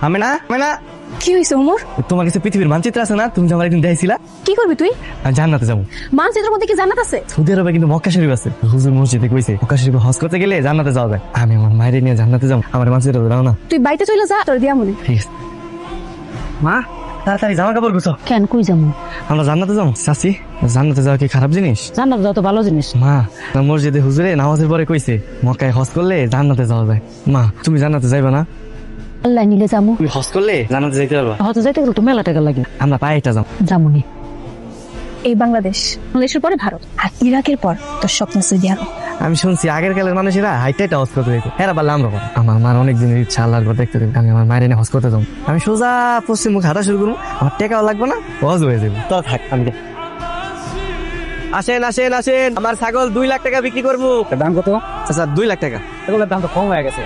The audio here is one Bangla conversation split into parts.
আমি না কি হয়েছে ওমর? তোমার কাছে পৃথিবীর মানচিত্র আছে না? তুমি যে আমার একদিন দেখছিলা। কি করবি তুই? আমি জান্নাতে যাবো। মানচিত্রের মধ্যে কি জান্নাত আছে? সৌদি আরবে কিন্তু মক্কা শরীফ আছে। হুজুর মসজিদে কইছে মক্কা শরীফে হজ করতে গেলে জান্নাতে যাওয়া যায়। আমি আমার মায়ের নিয়ে জান্নাতে যাবো। আমার মানচিত্র দাও না। তুই বাড়িতে চলে যা, তোর দিয়া মনে। ঠিক আছে মা, তাড়াতাড়ি জামা কাপড় গুছো। কেন কই যাবো? আমরা জান্নাতে যাবো। চাচি, জান্নাতে যাওয়া কি খারাপ জিনিস? জান্নাত যাওয়া তো ভালো জিনিস। মা, মসজিদে হুজুরে নামাজের পরে কইছে মক্কায় হজ করলে জান্নাতে যাওয়া যায়। মা, তুমি জান্নাতে যাইবা না? আল্লাহ নিলে যাবো। তুমি হজ করলে জান্নাতে যাইতে পারবা। হয়তো যাইতে গেলে তো মেলা টাকা লাগে। আমরা পায়েটা যাবো। যামুনি। এই বাংলাদেশের পরে ভারত, আর ইরাকের পর তোর স্বপ্ন সৌদি আরব। আমি শুনছি আগের কালের মানুষেরা হাইটাইটা হজ করতে যেত। হ্যাঁ পারলে আমরা পারবো। আমার মার অনেক দিনের ইচ্ছা, আল্লাহর ঘর দেখতে দেবে। আমি আমার মায়ের এনে হজ করতে যাবো। আমি সোজা পশ্চিম মুখ হাঁটা শুরু করবো। আমার টাকাও লাগবে না, হজ হয়ে যাবে। তো থাক, আমি যাই। আসেন আসেন আসেন, আমার ছাগল 2 লাখ টাকা বিক্রি করবো। দাম কত? আচ্ছা 2 লাখ টাকা। ছাগলের দাম তো কম হয়ে গেছে,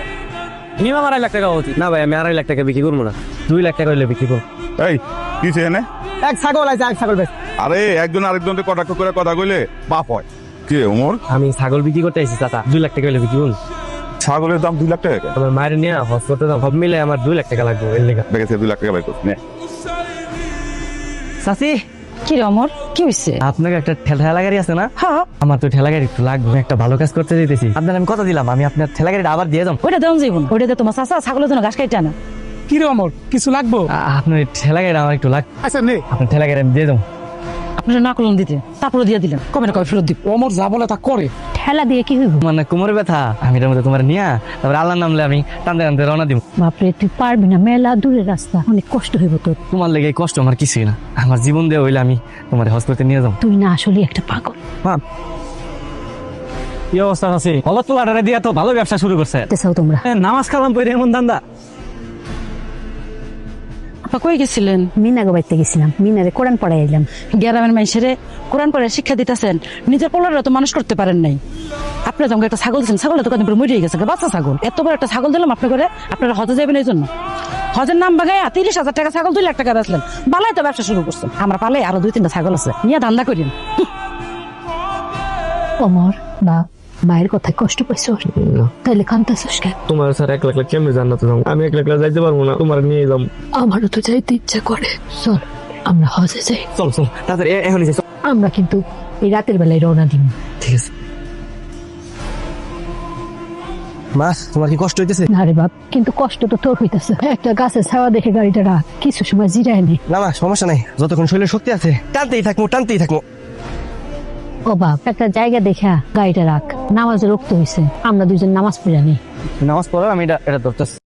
মিনিমাম 2.5 লাখ টাকা উচিত। না ভাই, আমি 2.5 লাখ টাকা বিক্রি করবো না, 2 লাখ টাকা হইলে বিক্রি করবো। এই কি চেনে? এক ছাগল আছে, এক ছাগল বেশ। আরে একজন আরেকজনকে কটাক্ষ করে কথা কইলে পাপ হয়। কি ওমর? আমি ছাগল বিক্রি করতে আইছি চাচা, 2 লাখ টাকা হইলে বিক্রি করবো। ছাগলের দাম 2 লাখ টাকা কেন? আমার মায়ের নিয়ে হজ করতে যাবো, সব মিলে আমার 2 লাখ টাকা লাগবে এর লেগে। দেখেছে 2 লাখ টাকা বাইর করছে নে। চাচি, কি রে অমর, কি হয়েছে? আপনাকে একটা ঠেলা গাড়ি আছে না? হ্যাঁ, আমার তো ঠেলা গাড়ি একটু লাগবে, আমি একটা ভালো কাজ করতে দিতেছি। আপনার আমি কথা দিলাম, আমি আপনার ঠেলা গাড়িটা আবার দিয়ে যাবো। ওইটা দেন যাইব, ওইটাতে তোমার চাচা ছাগলের জন্য ঘাস কাইটা না। কি রে অমর, কিছু লাগবো? আপনার ঠেলা গাড়িটা আমার একটু লাগবে। আচ্ছা নে। আপনার ঠেলা গাড়ি আমি দিয়ে যাবো। আপনারা না করলেন দিতে, তারপরে দিয়ে দিলেন, কবে না কবে ফেরত দিব। অমর যা বলে তা করে। ঠেলা দিয়ে কি হইব? মানে কোমরে ব্যথা, আমি এটার মধ্যে তোমার নিয়া তারপরে আল্লাহর নামলে আমি টানতে টানতে রওনা দিব। বাপরে, তুই পারবি না, মেলা দূরের রাস্তা, অনেক কষ্ট হইব তোর। তোমার লেগে এই কষ্ট আমার কিছুই না, আমার জীবন দিয়ে হইলে আমি তোমার হজ করতে নিয়ে যাবো। তুই না আসলে একটা পাগল। মা, কি অবস্থা আছে? হলত তোলাটারে দিয়া তো ভালো ব্যবসা শুরু করছে। চাও তোমরা? নামাজ কালাম পড়ে এমন দান্দা। আপা কই গেছিলেন? মিনাগো বাড়িতে গেছিলাম, মিনারে কোরআন পড়াই এলাম। গ্রামের মানুষের কোরআন পড়ার শিক্ষা দিতেছেন, নিজের পোলারা তো মানুষ করতে পারেন নাই। আপনার তোমাকে একটা ছাগল দিচ্ছেন, ছাগলের তো কদিন পরে মরিয়ে গেছে, বাচ্চা ছাগল। এত বড় একটা ছাগল দিলাম আপনার করে, আপনারা হজে যাবেন এই জন্য। হজের নাম বাগাইয়া 30,000 টাকা ছাগল 2 লাখ টাকা বেচলেন, বালাই তো ব্যবসা শুরু করছেন। আমরা পালে আরো 2-3টা ছাগল আছে, নিয়ে ধান্দা করেন। অমর বা মায়ের কথায় কষ্ট পাইছ, তাইলে কান্তাছিস কেন? তোমার স্যার 1 লাখ কেমনি জান্নাতে যাবো? আমি 1 লাখ যাইতে পারবো না, তোমার নিয়ে যাবো। আমারও তো যাইতে ইচ্ছা করে। চল আমরা হজে যাই। চল চল তাড়াতাড়ি, এখনই যাই। আমরা কিন্তু এই রাতের বেলায় রওনা দিব। ঠিক আছে। মা, তোমার কি কষ্ট হইতেছে? না রে বাপ, কিন্তু কষ্ট তো তোর হইতেছে। একটা গাছের ছাওয়া দেখে গাড়িটা রাখ, কিছু সময় জিরায় নি। না মা, সমস্যা নাই, যতক্ষণ শরীরে শক্তি আছে টানতেই থাকবো টানতেই থাকবো। ও বাপ, একটা জায়গা দেখা গাড়িটা রাখ, নামাজের রক্ত হইছে, আমরা দুইজন নামাজ পড়ে নি। নামাজ পড়ার আমি এটা ধরতেছি।